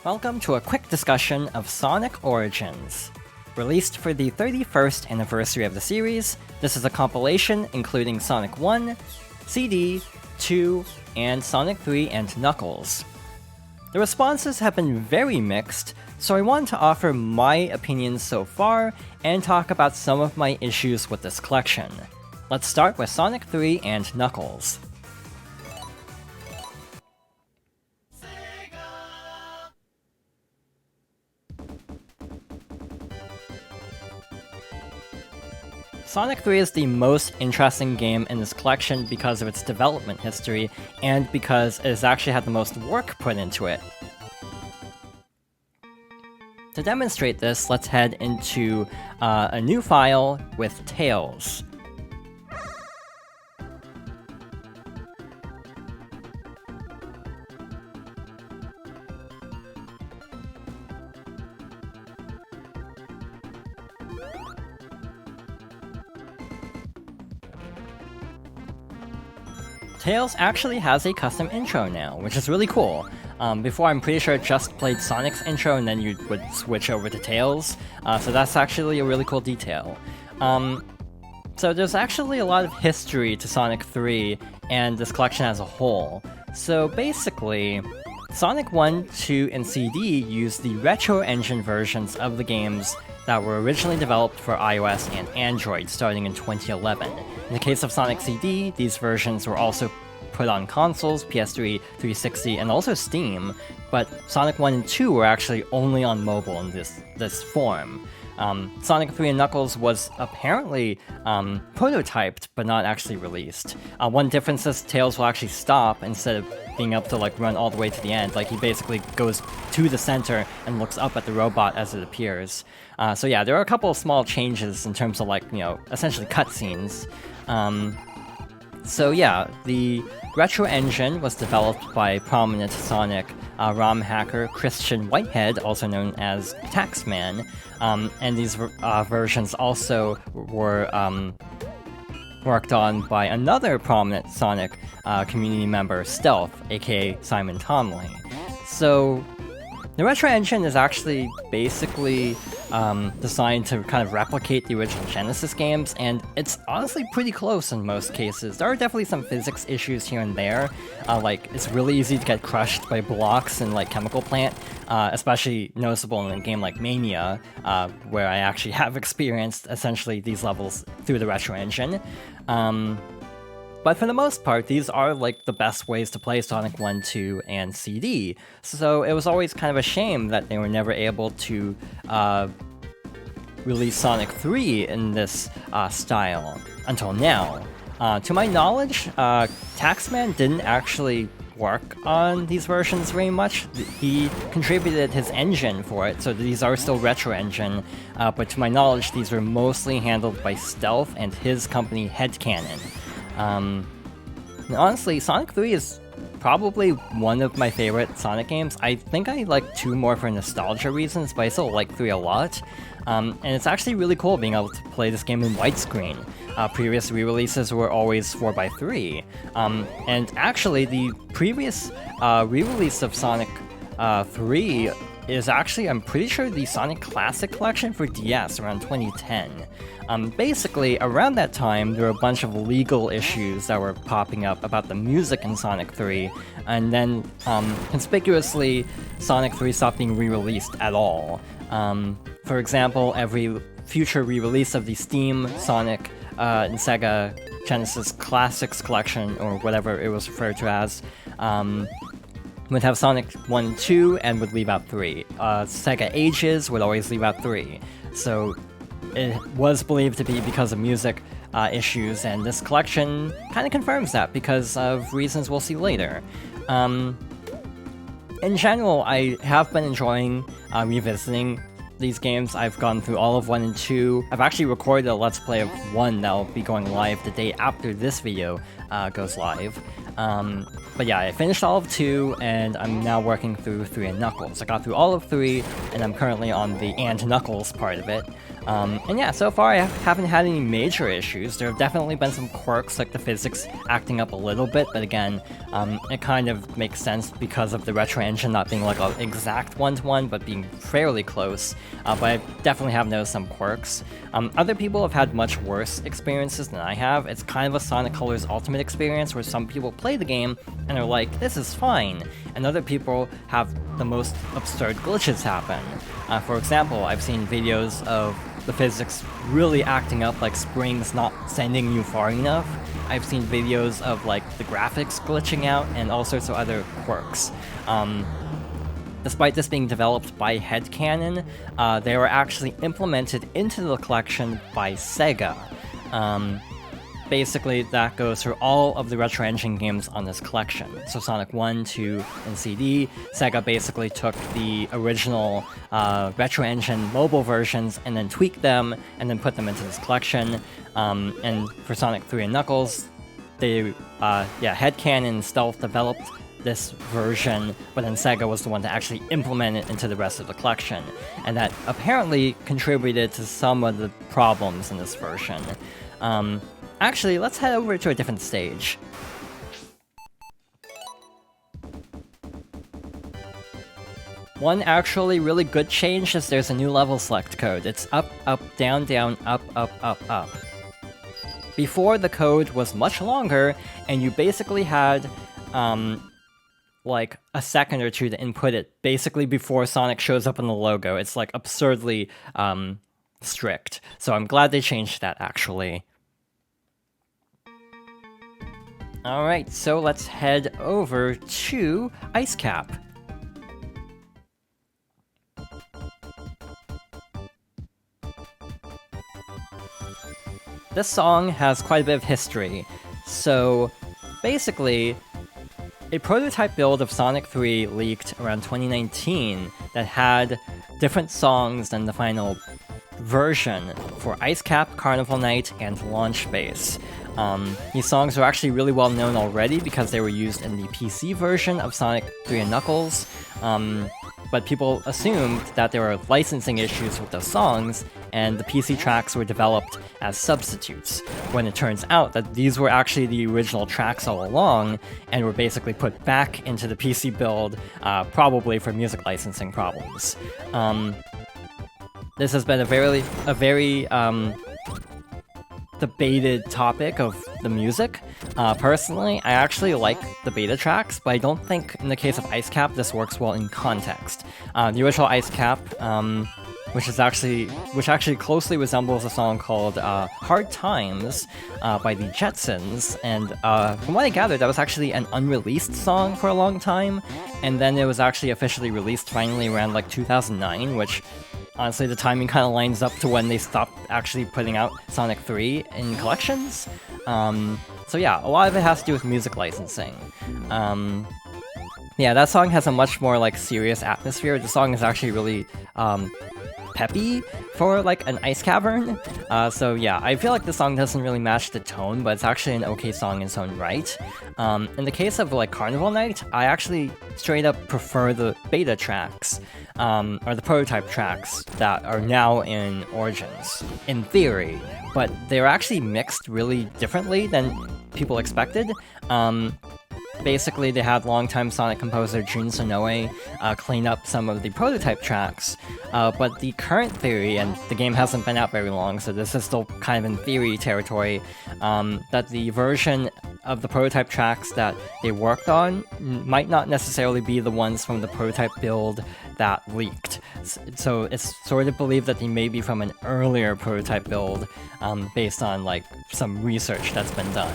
Welcome to a quick discussion of Sonic Origins. Released for the 31st anniversary of the series, this is a compilation including Sonic 1, CD, 2, and Sonic 3 and Knuckles. The responses have been very mixed, so I wanted to offer my opinions so far and talk about some of my issues with this collection. Let's start with Sonic 3 and Knuckles. Sonic 3 is the most interesting game in this collection because of its development history, and because it has actually had the most work put into it. To demonstrate this, let's head into a new file with Tails. Tails actually has a custom intro now, which is really cool. Before, I'm pretty sure it just played Sonic's intro and then you would switch over to Tails, so that's actually a really cool detail. So there's actually a lot of history to Sonic 3 and this collection as a whole. So basically, Sonic 1, 2, and CD use the retro engine versions of the games that were originally developed for iOS and Android starting in 2011. In the case of Sonic CD, these versions were also put on consoles, PS3, 360, and also Steam, but Sonic 1 and 2 were actually only on mobile in this form. Sonic 3 and Knuckles was apparently prototyped, but not actually released. One difference is Tails will actually stop instead of being able to run all the way to the end. He basically goes to the center and looks up at the robot as it appears. So yeah, there are a couple of small changes in terms of essentially cutscenes. So yeah, the retro engine was developed by prominent Sonic ROM hacker Christian Whitehead, also known as Taxman, and these versions also were worked on by another prominent Sonic community member, Stealth, aka Simon Tomley. So the retro engine is actually basically designed to kind of replicate the original Genesis games, and it's honestly pretty close in most cases. There are definitely some physics issues here and there, it's really easy to get crushed by blocks in Chemical Plant, especially noticeable in a game like Mania, where I actually have experienced essentially these levels through the retro engine. But for the most part, these are the best ways to play Sonic 1, 2, and CD, so it was always kind of a shame that they were never able to release Sonic 3 in this style until now. To my knowledge, Taxman didn't actually work on these versions very much. He contributed his engine for it, so these are still retro engine, but to my knowledge, these were mostly handled by Stealth and his company Headcanon. Honestly, Sonic 3 is probably one of my favorite Sonic games. I think I like 2 more for nostalgia reasons, but I still like 3 a lot. And it's actually really cool being able to play this game in widescreen. Previous re-releases were always 4x3. And actually, the previous re-release of Sonic 3 is actually, I'm pretty sure, the Sonic Classic Collection for DS around 2010. Basically, around that time, there were a bunch of legal issues that were popping up about the music in Sonic 3, and then, conspicuously, Sonic 3 stopped being re-released at all. For example, every future re-release of the Steam, Sonic, and Sega Genesis Classics Collection, or whatever it was referred to as, would have Sonic 1, 2, and would leave out 3. Sega Ages would always leave out 3. So it was believed to be because of music issues, and this collection kind of confirms that because of reasons we'll see later. In general, I have been enjoying revisiting these games. I've gone through all of 1 and 2. I've actually recorded a Let's Play of 1 that'll be going live the day after this video goes live. But yeah, I finished all of 2, and I'm now working through 3 and Knuckles. I got through all of 3, and I'm currently on the and Knuckles part of it. And yeah, so far I haven't had any major issues. There have definitely been some quirks, like the physics acting up a little bit, but again, it kind of makes sense because of the retro engine not being like an exact one-to-one, but being fairly close. But I definitely have noticed some quirks. Other people have had much worse experiences than I have. It's kind of a Sonic Colors Ultimate experience where some people play the game and are like, this is fine, and other people have the most absurd glitches happen. For example, I've seen videos of the physics really acting up, like springs not sending you far enough. I've seen videos of like the graphics glitching out and all sorts of other quirks. Despite this being developed by Headcanon, they were actually implemented into the collection by Sega. Basically, that goes through all of the Retro Engine games on this collection. So Sonic 1, 2, and CD, Sega basically took the original Retro Engine mobile versions and then tweaked them and then put them into this collection. And for Sonic 3 and Knuckles, they, Headcanon Stealth developed this version, but then Sega was the one to actually implement it into the rest of the collection. And that apparently contributed to some of the problems in this version. Actually, let's head over to a different stage. One actually really good change is there's a new level select code. It's up, up, down, down, up, up, up, up. Before, the code was much longer, and you basically had, like, a second or two to input it, basically before Sonic shows up in the logo. It's, like, absurdly, strict. So I'm glad they changed that, actually. Alright, so let's head over to Icecap. This song has quite a bit of history. So, basically, a prototype build of Sonic 3 leaked around 2019 that had different songs than the final version for Icecap, Carnival Night, and Launch Base. These songs are actually really well known already because they were used in the PC version of Sonic 3 and Knuckles, but people assumed that there were licensing issues with those songs, and the PC tracks were developed as substitutes, when it turns out that these were actually the original tracks all along, and were basically put back into the PC build, probably for music licensing problems. This has been a very debated topic of the music. Personally, I actually like the beta tracks, but I don't think in the case of Icecap this works well in context. The original Icecap, which actually closely resembles a song called Hard Times by the Jetsons, and from what I gathered, that was actually an unreleased song for a long time, and then it was actually officially released finally around like 2009, which honestly, the timing kind of lines up to when they stopped actually putting out Sonic 3 in collections. So yeah, a lot of it has to do with music licensing. Yeah, that song has a much more, like, serious atmosphere. The song is actually really, peppy for, like, an ice cavern. So yeah, I feel like the song doesn't really match the tone, but it's actually an okay song in its own right. In the case of, like, Carnival Night, I actually straight up prefer the beta tracks, or the prototype tracks that are now in Origins, in theory, but they're actually mixed really differently than people expected. Basically, they had longtime Sonic composer Jun Sonoe clean up some of the prototype tracks, but the current theory, and the game hasn't been out very long, so this is still kind of in theory territory, that the version of the prototype tracks that they worked on might not necessarily be the ones from the prototype build that leaked. So it's sort of believed that they may be from an earlier prototype build, based on, like, some research that's been done.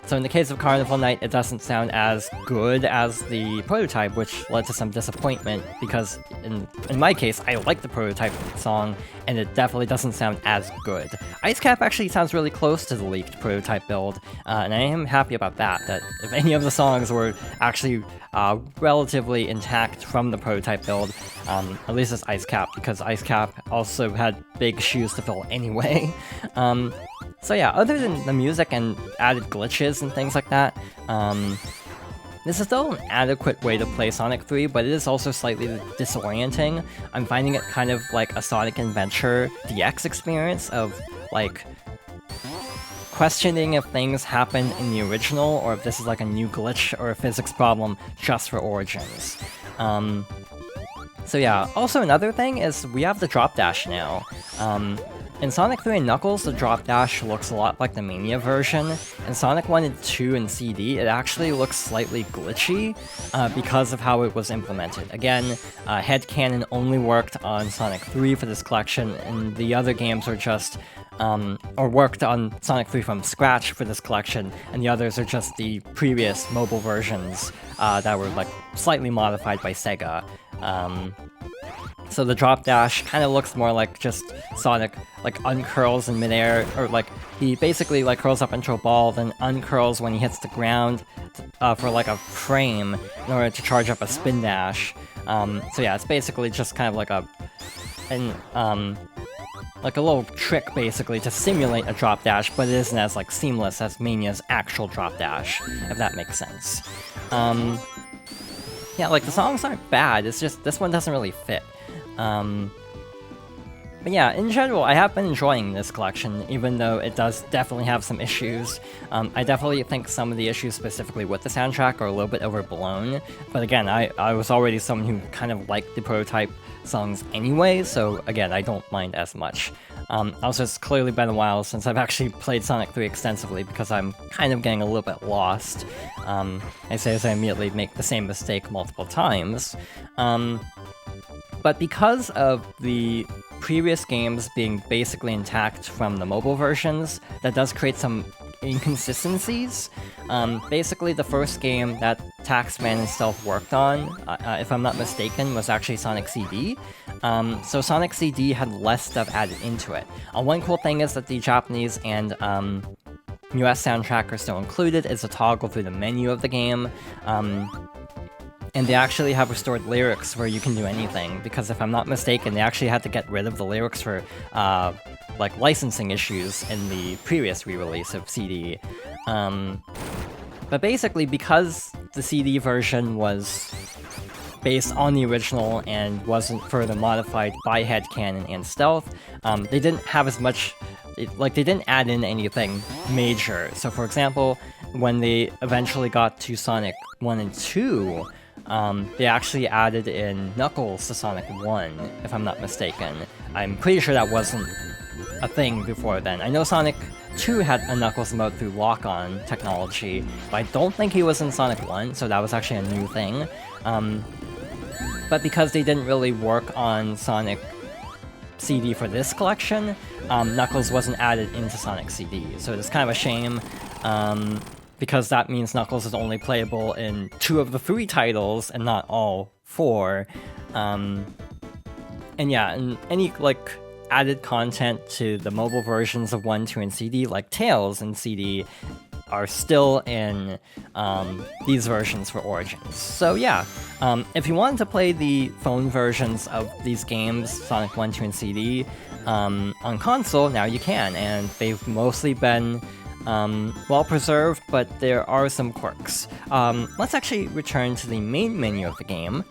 So in the case of Carnival Night, it doesn't sound as good as the prototype, which led to some disappointment, because in my case, I like the prototype song, and it definitely doesn't sound as good. Icecap actually sounds really close to the leaked prototype build, and I am happy about that if any of the songs were actually relatively intact from the prototype build, at least as Icecap, because Icecap also had big shoes to fill anyway. So yeah, other than the music and added glitches and things like that, This is still an adequate way to play Sonic 3, but it is also slightly disorienting. I'm finding it kind of like a Sonic Adventure DX experience of, like, questioning if things happened in the original, or if this is like a new glitch or a physics problem just for Origins. So yeah, also another thing is we have the drop dash now. In Sonic 3 and Knuckles, the drop dash looks a lot like the Mania version. In Sonic 1 and 2 and CD, it actually looks slightly glitchy because of how it was implemented. Again, headcanon only worked on Sonic 3 for this collection, and the other games are just or worked on Sonic 3 from scratch for this collection, and the others are just the previous mobile versions that were like slightly modified by Sega. So the drop dash kind of looks more like just Sonic like uncurls in midair, or like he basically like curls up into a ball, then uncurls when he hits the ground for like a frame in order to charge up a spin dash. So yeah, it's basically just kind of like like a little trick basically to simulate a drop dash, but it isn't as like seamless as Mania's actual drop dash, if that makes sense. Yeah, like the songs aren't bad, it's just this one doesn't really fit. But yeah, in general, I have been enjoying this collection, even though it does definitely have some issues. I definitely think some of the issues specifically with the soundtrack are a little bit overblown, but again, I was already someone who kind of liked the prototype songs anyway, so again, I don't mind as much. Also, it's clearly been a while since I've actually played Sonic 3 extensively, because I'm kind of getting a little bit lost. I say as I immediately make the same mistake multiple times. But because of the previous games being basically intact from the mobile versions, that does create some inconsistencies. Basically, the first game that Taxman himself worked on, if I'm not mistaken, was actually Sonic CD. So Sonic CD had less stuff added into it. One cool thing is that the Japanese and US soundtrack are still included as a toggle through the menu of the game. And they actually have restored lyrics where you can do anything, because if I'm not mistaken, they actually had to get rid of the lyrics for like licensing issues in the previous re-release of CD. But basically, because the CD version was based on the original and wasn't further modified by headcanon and stealth, they didn't have as much, they didn't add in anything major. So for example, when they eventually got to Sonic 1 and 2, they actually added in Knuckles to Sonic 1, if I'm not mistaken. I'm pretty sure that wasn't a thing before then. I know Sonic 2 had a Knuckles mode through lock-on technology, but I don't think he was in Sonic 1, so that was actually a new thing. But because they didn't really work on Sonic CD for this collection, Knuckles wasn't added into Sonic CD, so it's kind of a shame. Because that means Knuckles is only playable in 2 of the 3 titles, and not all 4. And yeah, and any, like, added content to the mobile versions of 1, 2, and CD, like Tails and CD, are still in these versions for Origins. So yeah, if you wanted to play the phone versions of these games, Sonic 1, 2, and CD, on console, now you can, and they've mostly been well preserved, but there are some quirks. Let's actually return to the main menu of the game.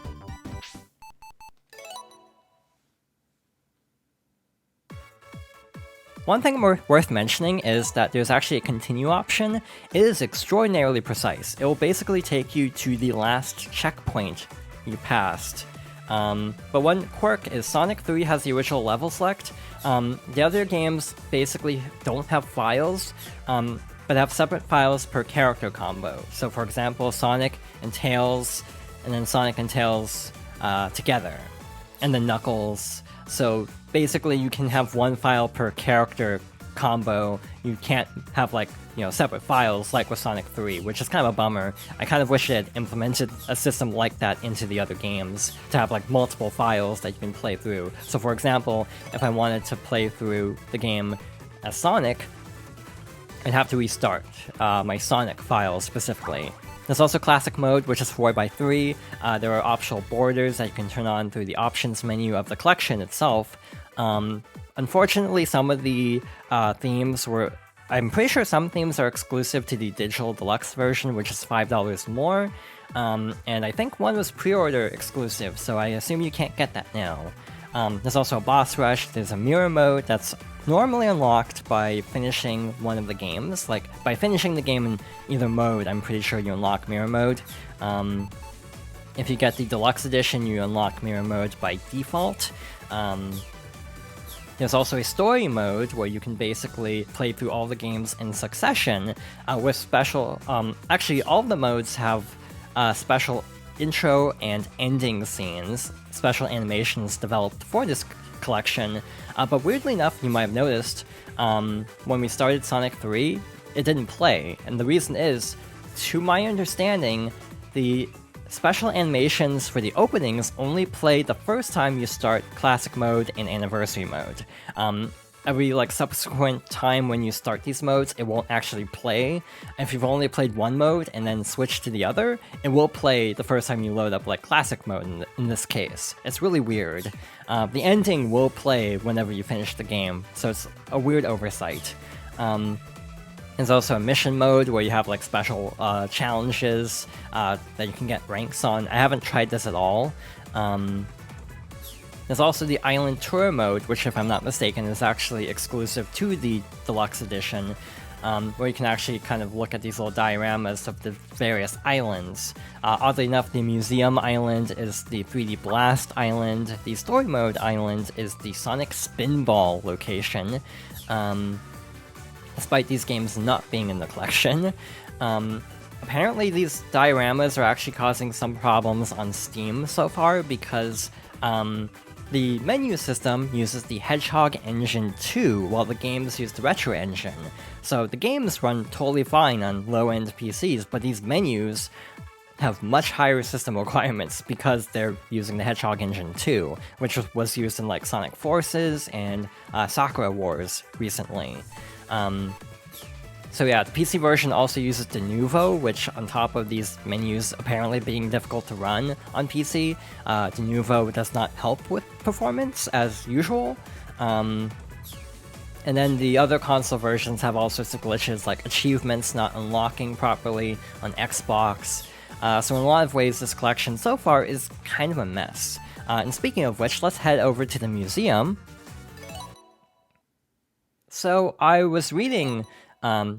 One thing worth mentioning is that there's actually a continue option. It is extraordinarily precise. It will basically take you to the last checkpoint you passed. But one quirk is Sonic 3 has the original level select. The other games basically don't have files, but have separate files per character combo. So for example, Sonic and Tails, and then Sonic and Tails together, and then Knuckles. So basically you can have one file per character combo. You can't have, like, you know, separate files like with Sonic 3, which is kind of a bummer. I kind of wish it had implemented a system like that into the other games, to have like multiple files that you can play through. So for example, if I wanted to play through the game as Sonic, I'd have to restart my Sonic file specifically. There's also Classic Mode, which is 4x3. There are optional borders that you can turn on through the options menu of the collection itself. Unfortunately, some of the themes were... I'm pretty sure some themes are exclusive to the Digital Deluxe version, which is $5 more. and I think one was pre-order exclusive, so I assume you can't get that now. There's also a boss rush, there's a mirror mode that's normally unlocked by finishing one of the games. Like, by finishing the game in either mode, I'm pretty sure you unlock mirror mode. If you get the deluxe edition, you unlock mirror mode by default. There's also a story mode where you can basically play through all the games in succession with special... actually, all of the modes have special intro and ending scenes, special animations developed for this collection. But weirdly enough, you might have noticed, when we started Sonic 3, it didn't play. And the reason is, to my understanding, the special animations for the openings only play the first time you start Classic Mode and Anniversary Mode. Every subsequent time when you start these modes, it won't actually play. If you've only played one mode and then switched to the other, it will play the first time you load up Classic Mode in this case. It's really weird. The ending will play whenever you finish the game, so it's a weird oversight. There's also a mission mode where you have special challenges that you can get ranks on. I haven't tried this at all. There's also the Island Tour mode, which, if I'm not mistaken, is actually exclusive to the Deluxe Edition, where you can actually kind of look at these little dioramas of the various islands. Oddly enough, the Museum Island is the 3D Blast Island, the Story Mode Island is the Sonic Spinball location, despite these games not being in the collection. Apparently these dioramas are actually causing some problems on Steam so far, because the menu system uses the Hedgehog Engine 2, while the games use the Retro Engine. So the games run totally fine on low-end PCs, but these menus have much higher system requirements because they're using the Hedgehog Engine 2, which was used in Sonic Forces and Sakura Wars recently. So yeah, the PC version also uses Denuvo, which, on top of these menus apparently being difficult to run on PC, Denuvo does not help with performance as usual. And then the other console versions have all sorts of glitches, like achievements not unlocking properly on Xbox. So in a lot of ways, this collection so far is kind of a mess. And speaking of which, let's head over to the museum. So I was reading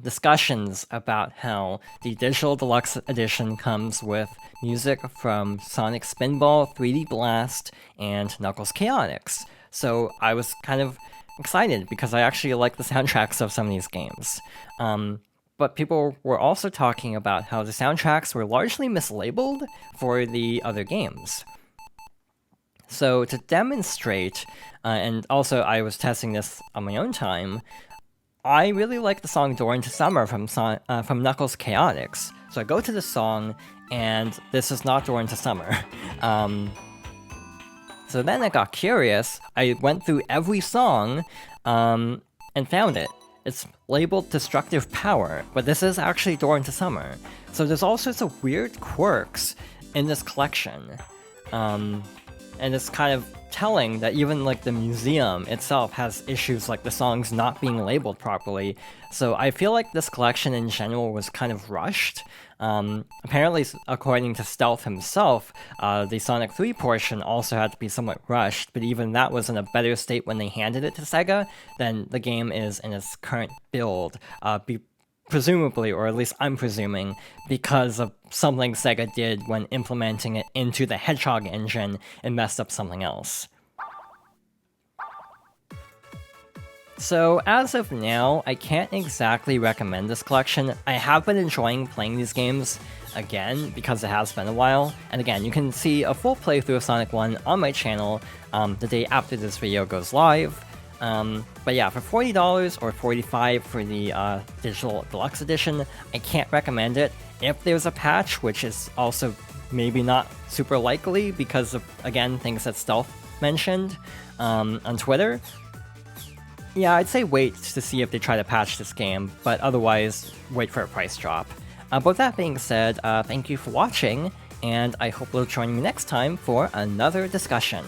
discussions about how the Digital Deluxe Edition comes with music from Sonic Spinball, 3D Blast, and Knuckles Chaotix. So I was kind of excited because I actually like the soundtracks of some of these games. But people were also talking about how the soundtracks were largely mislabeled for the other games. So to demonstrate, and also I was testing this on my own time, I really like the song Door into Summer from Knuckles Chaotix. So I go to the song, and this is not Door into Summer. So then I got curious, I went through every song, and found it. It's labeled Destructive Power, but this is actually Door into Summer. So there's all sorts of weird quirks in this collection. And it's kind of telling that even the museum itself has issues like the songs not being labeled properly. So I feel like this collection in general was kind of rushed. Apparently, according to Stealth himself, the Sonic 3 portion also had to be somewhat rushed, but even that was in a better state when they handed it to Sega than the game is in its current build. Presumably, or at least I'm presuming, because of something Sega did when implementing it into the Hedgehog engine and messed up something else. So, as of now, I can't exactly recommend this collection. I have been enjoying playing these games again, because it has been a while. And again, you can see a full playthrough of Sonic 1 on my channel the day after this video goes live. But yeah, for $40 or $45 for the Digital Deluxe Edition, I can't recommend it. If there's a patch, which is also maybe not super likely because of, again, things that Stealth mentioned on Twitter, yeah, I'd say wait to see if they try to patch this game, but otherwise, wait for a price drop. But with that being said, thank you for watching, and I hope you'll join me next time for another discussion.